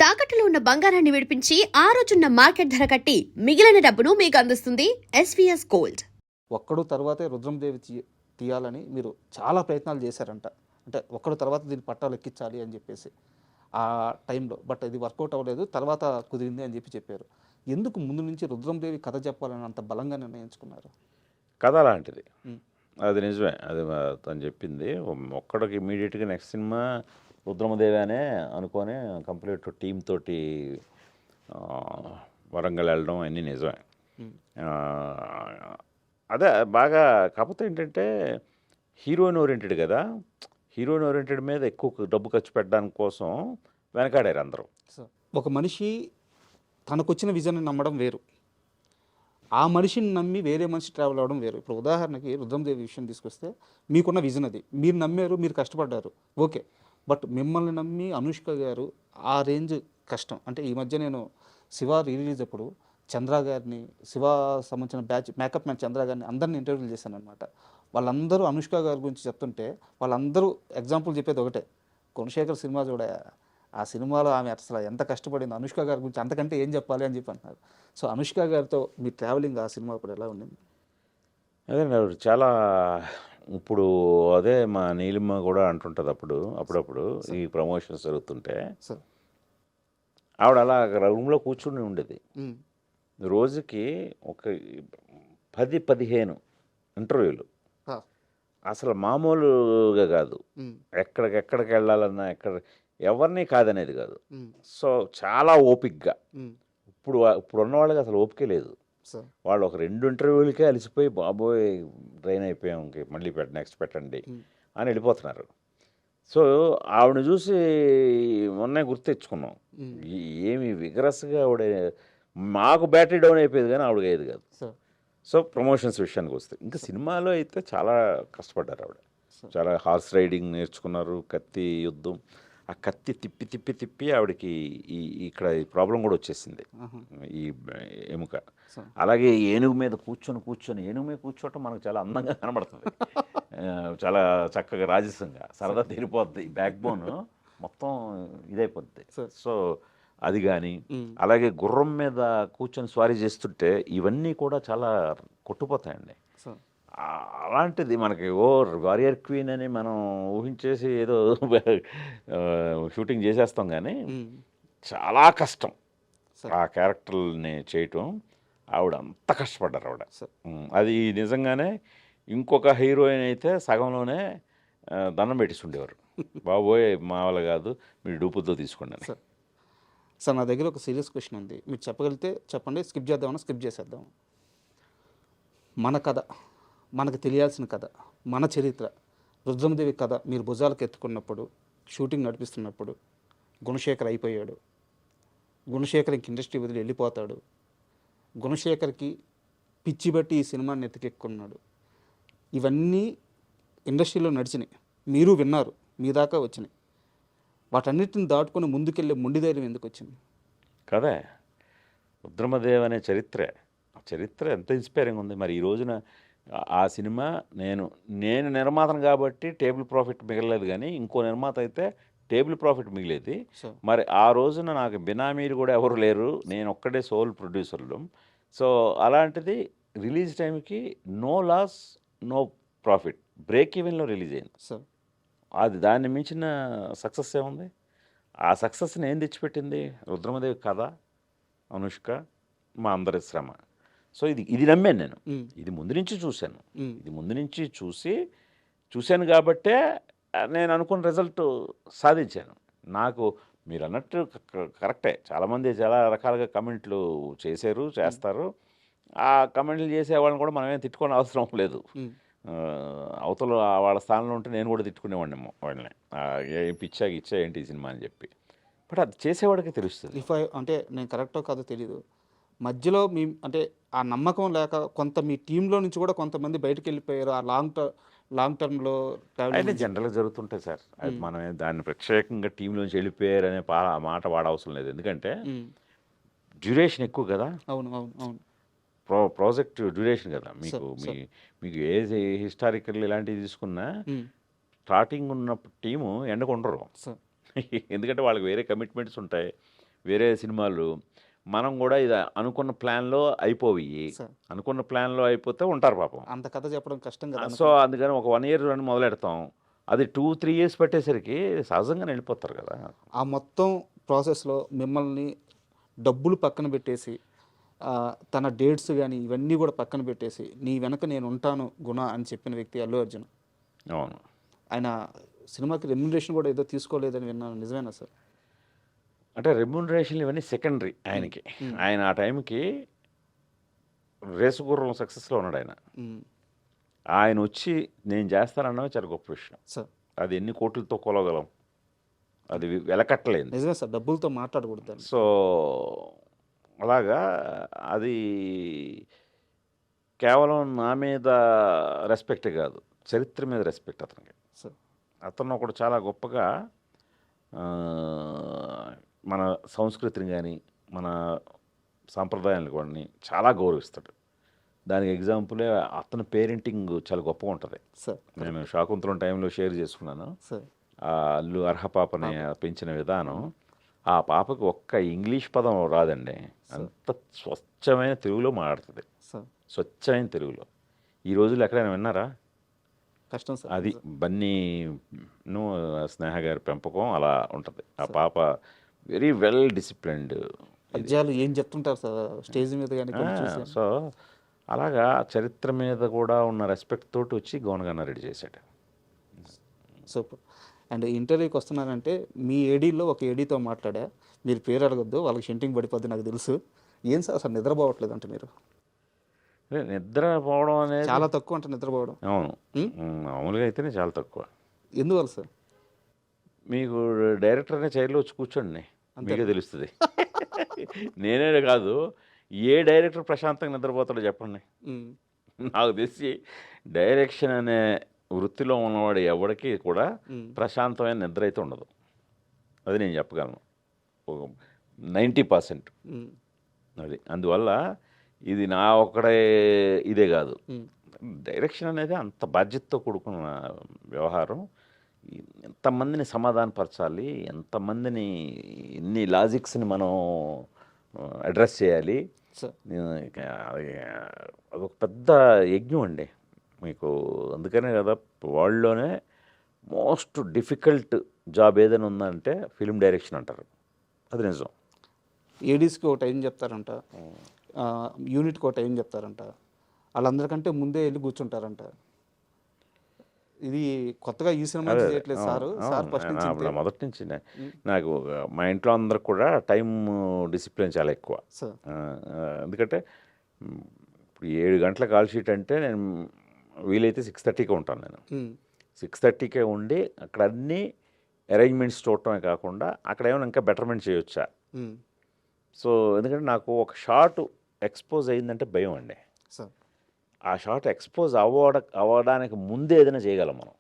తాకట్టులో ఉన్న బంగారాన్ని విడిపించి ఆ రోజున్న మార్కెట్ ధర కట్టి మిగిలిన డబ్బును మీకు అందిస్తుంది ఎస్వీఎస్ గోల్డ్. ఒక్కడు తర్వాతే రుద్రందేవి తీయాలని మీరు చాలా ప్రయత్నాలు చేశారంట. అంటే ఒక్కడు తర్వాత దీన్ని పట్టాలు ఎక్కించాలి అని చెప్పేసి ఆ టైంలో. బట్ ఇది వర్కౌట్ అవ్వలేదు, తర్వాత కుదిరింది అని చెప్పారు. ఎందుకు ముందు నుంచి రుద్రందేవి కథ చెప్పాలని అంత బలంగా నిర్ణయించుకున్నారు? కథ అలాంటిది, అది నిజమే. అది తను చెప్పింది. ఒక్కడికి ఇమీడియట్గా నెక్స్ట్ సినిమా రుద్రమదేవి అనే అనుకొని కంప్లీట్ టీమ్ తోటి వరంగల్ వెళ్ళడం అన్నీ నిజమే. అదే బాగా. కాకపోతే ఏంటంటే హీరోయిన్ ఓరియంటెడ్ కదా, హీరోయిన్ ఓరియంటెడ్ మీద ఎక్కువ డబ్బు ఖర్చు పెట్టడానికి కోసం వెనకాడారు అందరూ. ఒక మనిషి తనకొచ్చిన విజన్ నమ్మడం వేరు, ఆ మనిషిని నమ్మి వేరే మనిషి ట్రావెల్ అవ్వడం వేరు. ఇప్పుడు ఉదాహరణకి రుద్రందేవి విషయం తీసుకొస్తే మీకున్న విజన్ అది, మీరు నమ్మారు, మీరు కష్టపడ్డారు, ఓకే. బట్ మిమ్మల్ని నమ్మి అనుష్క గారు ఆ రేంజ్ కష్టం. అంటే ఈ మధ్య నేను శివ రిలీజ్ అప్పుడు చంద్ర గారిని, శివ సంబంధించిన బ్యాచ్ మేకప్ మ్యాన్ చంద్ర గారిని అందరిని ఇంటర్వ్యూలు చేశాను అనమాట. వాళ్ళందరూ అనుష్క గారి గురించి చెప్తుంటే వాళ్ళందరూ ఎగ్జాంపుల్ చెప్పేది ఒకటే, గుణశేఖర్ సినిమా చూడ, ఆ సినిమాలో ఆమె అసలు ఎంత కష్టపడింది, అనుష్క గారి గురించి అంతకంటే ఏం చెప్పాలి అని చెప్పి అంటున్నారు. సో అనుష్క గారితో మీ ట్రావెలింగ్ ఆ సినిమా అప్పుడు ఎలా ఉండింది? అదే చాలా. ఇప్పుడు అదే మా నీలిమ కూడా అంటుంటుంది అప్పుడప్పుడు ఈ ప్రమోషన్స్ జరుగుతుంటే, ఆవిడ అలా రూమ్లో కూర్చుని ఉండేది. రోజుకి ఒక 10-15 ఇంటర్వ్యూలు, అసలు మామూలుగా కాదు. ఎక్కడికి వెళ్ళాలన్నా ఎవరిని కాదనేది కాదు. సో చాలా ఓపిక్గా. ఇప్పుడు ఉన్న వాళ్ళకి అసలు ఓపికే లేదు. వాళ్ళు ఒక 2 ఇంటర్వ్యూలకే అలసిపోయి బాబోయ్ ట్రైన్ అయిపోయాం, మళ్ళీ నెక్స్ట్ పెట్టండి అని వెళ్ళిపోతున్నారు. సో ఆవిడని చూసి మొన్నే గుర్తు తెచ్చుకున్నాం. ఏమి విగరస్గా ఆవిడ, మాకు బ్యాటరీ డౌన్ అయిపోయేది కానీ ఆవిడకి అయ్యేది కాదు. సో ప్రమోషన్స్ విషయానికి వస్తే ఇంకా సినిమాలో అయితే చాలా కష్టపడ్డారు ఆవిడ. చాలా హార్స్ రైడింగ్ నేర్చుకున్నారు, కత్తి యుద్ధం. ఆ కత్తి తిప్పి ఆవిడకి ఇక్కడ ప్రాబ్లం కూడా వచ్చేసింది, ఈ ఎముక. అలాగే ఏనుగు మీద కూర్చొని ఏనుగు మీద కూర్చోవటం మనకు చాలా అందంగా కనబడుతుంది, చాలా చక్కగా రాజసంగా సరదా తీరిపోద్ది, బ్యాక్ బోన్ మొత్తం ఇదైపోద్ది. సో అది కానీ, అలాగే గుర్రం మీద కూర్చొని స్వారీ చేస్తుంటే ఇవన్నీ కూడా చాలా కొట్టుపోతాయండి. అలాంటిది మనకి వారియర్ క్వీన్ అని మనం ఊహించేసి ఏదో షూటింగ్ చేసేస్తాం, కానీ చాలా కష్టం ఆ క్యారెక్టర్ని చేయటం. ఆవిడ అంత కష్టపడ్డారు ఆవిడ. అది నిజంగానే ఇంకొక హీరోయిన్ అయితే సగంలోనే దండం పెట్టేసి ఉండేవారు, బాబోయ్ మా వల్ల కాదు, మీరు డూపుతో తీసుకోండి అని. సార్ నా దగ్గర ఒక సీరియస్ క్వశ్చన్ ఉంది, మీరు చెప్పగలిగితే చెప్పండి, స్కిప్ చేద్దామని స్కిప్ చేసేద్దాం. మన కథ, మనకు తెలియాల్సిన కథ, మన చరిత్ర, రుద్రమదేవి కథ మీరు భుజాలకు ఎత్తుకున్నప్పుడు, షూటింగ్ నడిపిస్తున్నప్పుడు గుణశేఖర్ అయిపోయాడు, గుణశేఖర్ ఇంక ఇండస్ట్రీ వదిలి వెళ్ళిపోతాడు, గుణశేఖర్కి పిచ్చి బట్టి ఈ సినిమాని ఎత్తుకెక్కున్నాడు, ఇవన్నీ ఇండస్ట్రీలో నడిచినాయి, మీరు విన్నారు, మీ దాకా వచ్చినాయి. వాటన్నిటిని దాటుకొని ముందుకెళ్ళే మొండి ధైర్యం ఎందుకు వచ్చింది? కదా రుద్రమదేవి అనే చరిత్ర ఎంత ఇన్స్పైరింగ్ ఉంది. మరి ఈ రోజున ఆ సినిమా నేను నిర్మాతను కాబట్టి టేబుల్ ప్రాఫిట్ మిగలలేదు, కానీ ఇంకో నిర్మాత అయితే టేబుల్ ప్రాఫిట్ మిగిలేది. మరి ఆ రోజున నాకు బినామీలు కూడా ఎవరు లేరు, నేను ఒక్కడే సోల్ ప్రొడ్యూసర్లు. సో అలాంటిది రిలీజ్ టైంకి no loss no profit, break ఈవెన్లో రిలీజ్ అయింది. అది దాన్ని మించిన సక్సెస్ ఏముంది? ఆ సక్సెస్ని ఏం తెచ్చిపెట్టింది? రుద్రమదేవి కథ, అనుష్క, మా అందరి శ్రమ. సో ఇది నమ్మాను నేను. ఇది ముందు నుంచి చూశాను కాబట్టే నేను అనుకున్న రిజల్ట్ సాధించాను. నాకు మీరు అన్నట్టు కరెక్టే, చాలామంది చాలా రకాలుగా కమెంట్లు చేస్తారు. ఆ కమెంట్లు చేసేవాళ్ళని కూడా మనమేం తిట్టుకోని అవసరం లేదు. అవతల వాళ్ళ స్థానంలో ఉంటే నేను కూడా తిట్టుకునేవాడినేమో వాళ్ళని, పిచ్చా ఏంటి ఈ సినిమా అని చెప్పి. బట్ అది చేసేవాడికి తెలుస్తుంది. అంటే నేను కరెక్టో కాదో తెలీదు, మధ్యలో మీ అంటే ఆ నమ్మకం లేక కొంత మీ టీంలో నుంచి కూడా కొంతమంది బయటకు వెళ్ళిపోయారు. ఆ లాంగ్ టర్మ్లో అయితే జనరల్గా జరుగుతుంటాయి సార్. అది మనం దాన్ని ప్రత్యేకంగా టీంలోంచి వెళ్ళిపోయారు అనే మాట వాడవసరం లేదు, ఎందుకంటే డ్యూరేషన్ ఎక్కువ కదా. అవును. ప్రాజెక్ట్ డ్యూరేషన్ కదా. మీకు ఏ హిస్టారికల్ ఇలాంటివి తీసుకున్నా స్టార్టింగ్ ఉన్నప్పుడు టీము ఎండకు ఉండరు, ఎందుకంటే వాళ్ళకి వేరే కమిట్మెంట్స్ ఉంటాయి, వేరే సినిమాలు మనం కూడా ఇది అనుకున్న ప్లాన్లో అయిపోయి సార్. అనుకున్న ప్లాన్లో అయిపోతే ఉంటారు పాపం. అంత కథ చెప్పడం కష్టం కదా. సో అందుకని ఒక 1 ఇయర్ అని మొదలెడతాం, అది 2-3 ఇయర్స్ పెట్టేసరికి సహజంగా వెళ్ళిపోతారు కదా. ఆ మొత్తం ప్రాసెస్లో మిమ్మల్ని డబ్బులు పక్కన పెట్టేసి తన డేట్స్ కానీ ఇవన్నీ కూడా పక్కన పెట్టేసి నీ వెనక నేను ఉంటాను గుణ అని చెప్పిన వ్యక్తి అల్లు అర్జున్. అవును. ఆయన సినిమాకి రెమ్యునరేషన్ కూడా ఏదో తీసుకోలేదని విన్నాను, నిజమేనా సార్? అంటే రెమ్యూనరేషన్లు ఇవన్నీ సెకండరీ ఆయనకి. ఆయన ఆ టైంకి రేసుగుర్రం సక్సెస్లో ఉన్నాడు ఆయన. ఆయన వచ్చి నేను చేస్తానన్నది చాలా గొప్ప విషయం. సార్ అది ఎన్ని కోట్లతో కొలగలం, అది వెలకట్టలేదు. నిజమే సార్, డబ్బులతో మాట్లాడకూడదు. సో అలాగా అది కేవలం నా మీద రెస్పెక్టే కాదు, చరిత్ర మీద రెస్పెక్ట్ అతనికి. సార్ అతను ఒకడు చాలా గొప్పగా మన సంస్కృతిని కానీ మన సాంప్రదాయాలను కూడా చాలా గౌరవిస్తాడు. దానికి ఎగ్జాంపులే అతని పేరెంటింగ్ చాలా గొప్పగా ఉంటుంది. సార్ నేను శాకుంతలం టైంలో షేర్ చేసుకున్నాను. సార్ ఆ అల్లు అర్హ పాపని పెంచిన విధానం, ఆ పాపకి ఒక్క ఇంగ్లీష్ పదం రాదండి, అంత స్వచ్ఛమైన తెలుగులో మాట్లాడుతుంది. సార్ స్వచ్ఛమైన తెలుగులో. ఈ రోజుల్లో ఎక్కడైనా విన్నారా? కష్టం సార్. అది బన్నీను స్నేహ గారి పెంపకం అలా ఉంటుంది. ఆ పాప వెరీ వెల్ డిసిప్లిన్డ్. పద్యాలు ఏం చెప్తుంటారు సార్ స్టేజ్ మీద కానీ. సో అలాగా చరిత్ర మీద కూడా ఉన్న రెస్పెక్ట్ తోటి వచ్చి గౌనగన్నారెడ్డి చేశాడు. సూపర్. అండ్ ఇంటర్వ్యూకి వస్తున్నానంటే మీ ఏడీలో ఒక ఏడీతో మాట్లాడా, మీరు పేరు అడగొద్దు, వాళ్ళకి షెంటింగ్ పడిపోద్ది నాకు తెలుసు. ఏం సార్ అసలు నిద్రపోవట్లేదు అంటే మీరు? నిద్రపోవడం అనేది చాలా తక్కువ అంటే నిద్రపోవడం. అవును, మామూలుగా అయితేనే చాలా తక్కువ. ఎందువల్ల సార్? మీకు డైరెక్టర్ అనే చైర్లో వచ్చి కూర్చోండి, మీకే తెలుస్తుంది. నేనే కాదు, ఏ డైరెక్టర్ ప్రశాంతంగా నిద్రపోతాడో చెప్పండి. నాకు తెలిసి డైరెక్షన్ అనే వృత్తిలో ఉన్నవాడు ఎవరికి కూడా ప్రశాంతమైన నిద్ర అయితే ఉండదు. అది నేను చెప్పగలను 90%. అది అందువల్ల ఇది నా ఒక్కడే ఇదే కాదు, డైరెక్షన్ అనేది అంత బాధ్యతతో కూడుకున్న వ్యవహారం. ఎంతమందిని సమాధానపరచాలి, ఎంతమందిని ఎన్ని లాజిక్స్ని మనం అడ్రస్ చేయాలి, అదొక పెద్ద యజ్ఞం అండి మీకు. అందుకనే కదా వరల్డ్లోనే మోస్ట్ డిఫికల్ట్ జాబ్ ఏదైనా ఉందంటే ఫిల్మ్ డైరెక్షన్ అంటారు. అది నిజం. ఏడీస్కి ఒక టైం చెప్తారంట, యూనిట్కి ఒక టైం చెప్తారంట, వాళ్ళందరికంటే ముందే వెళ్ళి కూర్చుంటారంట. ఇది కొత్తగా ఈ సినిమా చేయట్లేదు సార్. సార్ ఫస్ట్ నుంచి మొదటి నుంచి నాకు మా ఇంట్లో అందరికి కూడా టైం డిసిప్లిన్ చాలా ఎక్కువ. ఎందుకంటే ఇప్పుడు 7 గంటల కాల్ షీట్ అంటే నేను వీలైతే 6:30కే ఉంటాను. నేను 6:30కే ఉండి అక్కడ అన్ని అరేంజ్మెంట్స్ చూడటమే కాకుండా అక్కడ ఏమైనా ఇంకా బెటర్మెంట్ చేయొచ్చా. సో ఎందుకంటే నాకు ఒక షార్ట్ ఎక్స్పోజ్ అయిందంటే భయం అండి. ఆ షార్ట్ ఎక్స్పోజ్ అవ్వడానికి ముందే ఏదైనా చేయగలం మనం.